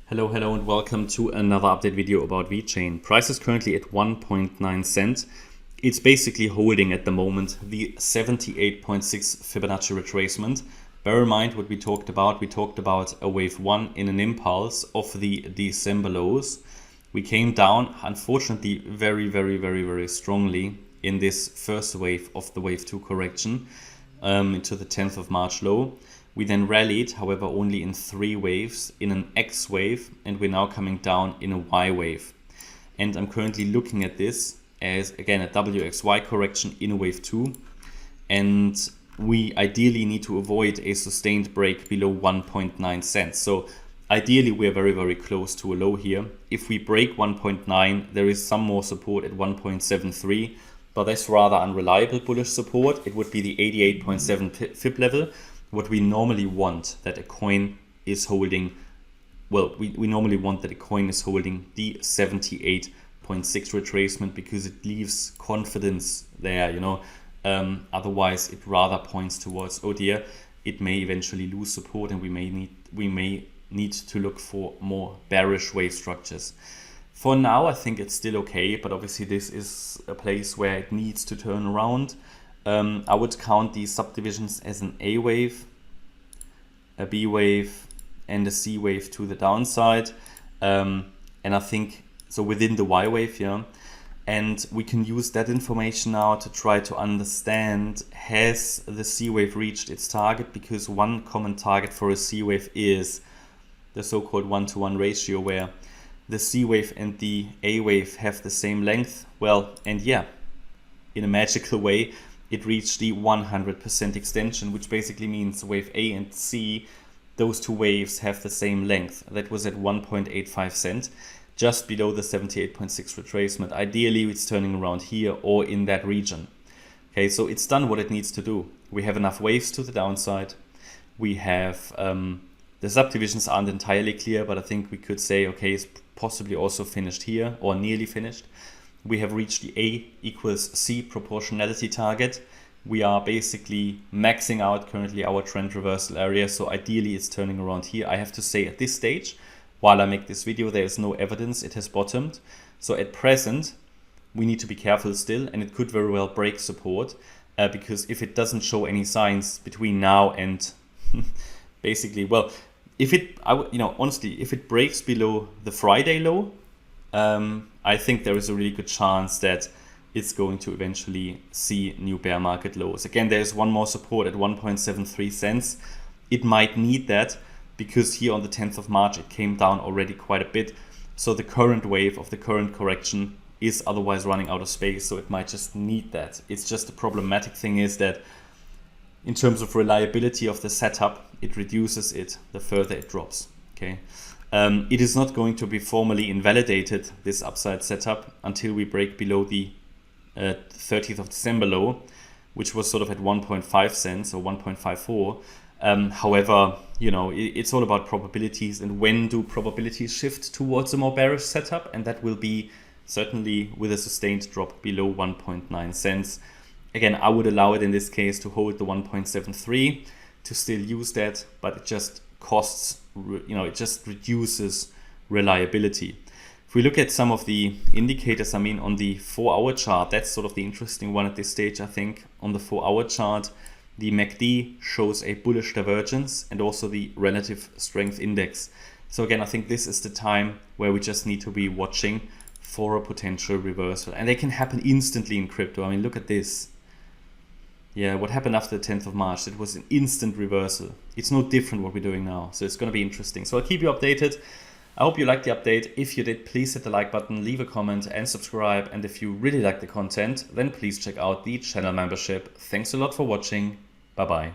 Hello and welcome to another update video about VeChain. Price is currently at 1.9 cents. It's basically holding at the moment the 78.6 Fibonacci retracement. Bear in mind what we talked about. We talked about a wave 1 in an impulse of the December lows. We came down, unfortunately, very strongly in this first wave of the wave 2 correction into the 10th of March low. We then rallied, however, only in 3 waves, in an X wave, and we're now coming down in a Y wave. And I'm currently looking at this as, again, a WXY correction in a wave 2. And we ideally need to avoid a sustained break below 1.9 cents. So ideally, we're very close to a low here. If we break 1.9, there is some more support at 1.73, but that's rather unreliable bullish support. It would be the 88.7 Fib level. What we normally want that a coin is holding, well, we normally want that a coin is holding the 78.6 retracement because it leaves confidence there, you know. Otherwise, it rather points towards, oh dear, it may eventually lose support and we may need to look for more bearish wave structures. For now, I think it's still okay, but obviously this is a place where it needs to turn around. I would count these subdivisions as an A wave, a B wave, and a C wave to the downside. And I think, so within the Y wave, yeah. And we can use that information now to try to understand, has the C wave reached its target? Because one common target for a C wave is the so-called 1-to-1 ratio, where the C wave and the A wave have the same length. Well, and yeah, in a magical way, it reached the 100% extension, which basically means wave A and C, those two waves have the same length. That was at 1.85 cents, just below the 78.6 retracement. Ideally, it's turning around here or in that region. Okay, so it's done what it needs to do. We have enough waves to the downside. We have, the subdivisions aren't entirely clear, but I think we could say, okay, it's possibly also finished here or nearly finished. We have reached the A equals C proportionality target. We are basically maxing out currently our trend reversal area. So ideally it's turning around here. I have to say at this stage, while I make this video, there is no evidence it has bottomed. So at present, we need to be careful still, and it could very well break support because if it doesn't show any signs between now and basically, well, if it, honestly, if it breaks below the Friday low, I think there is a really good chance that it's going to eventually see new bear market lows. Again, there's one more support at 1.73 cents. It might need that because here on the 10th of March, it came down already quite a bit. So the current wave of the current correction is otherwise running out of space. So it might just need that. It's just the problematic thing is that in terms of reliability of the setup, it reduces it the further it drops. Okay. It is not going to be formally invalidated, this upside setup, until we break below the 30th of December low, which was sort of at 1.5 cents or 1.54. However, it's all about probabilities, and when do probabilities shift towards a more bearish setup? And that will be certainly with a sustained drop below 1.9 cents. Again, I would allow it in this case to hold the 1.73 to still use that, but it just costs, it just reduces reliability. If we look at some of the indicators, I mean, on the 4-hour chart, that's sort of the interesting one at this stage, I think. On the 4-hour chart, the MACD shows a bullish divergence and also the relative strength index. So again, I think this is the time where we just need to be watching for a potential reversal. And they can happen instantly in crypto. I mean, look at this. Yeah, what happened after the 10th of March? It was an instant reversal. It's no different what we're doing now. So it's going to be interesting. So I'll keep you updated. I hope you liked the update. If you did, please hit the like button, leave a comment and subscribe. And if you really like the content, then please check out the channel membership. Thanks a lot for watching. Bye-bye.